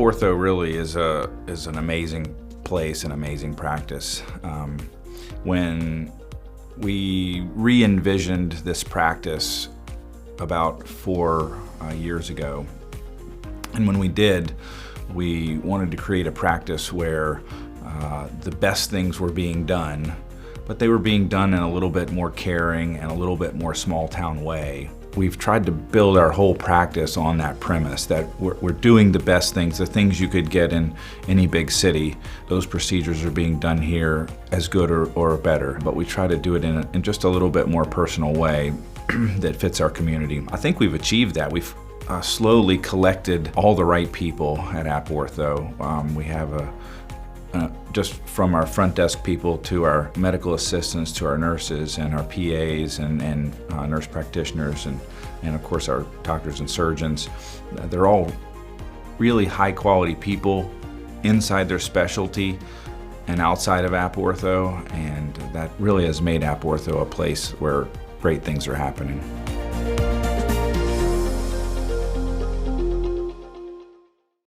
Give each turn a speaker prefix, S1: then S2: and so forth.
S1: AppOrtho really is an amazing place, an amazing practice. When we re-envisioned this practice about 4 years ago, and when we did, we wanted to create a practice where the best things were being done, but they were being done in a little bit more caring and a little bit more small town way. We've tried to build our whole practice on that premise that we're doing the best things, the things you could get in any big city. Those procedures are being done here as good or better, but we try to do it in just a little bit more personal way that fits our community. I think we've achieved that. We've slowly collected all the right people at AppOrtho. We have just from our front desk people to our medical assistants to our nurses and our PAs and nurse practitioners and of course our doctors and surgeons. They're all really high quality people inside their specialty and outside of AppOrtho, and that really has made AppOrtho a place where great things are happening.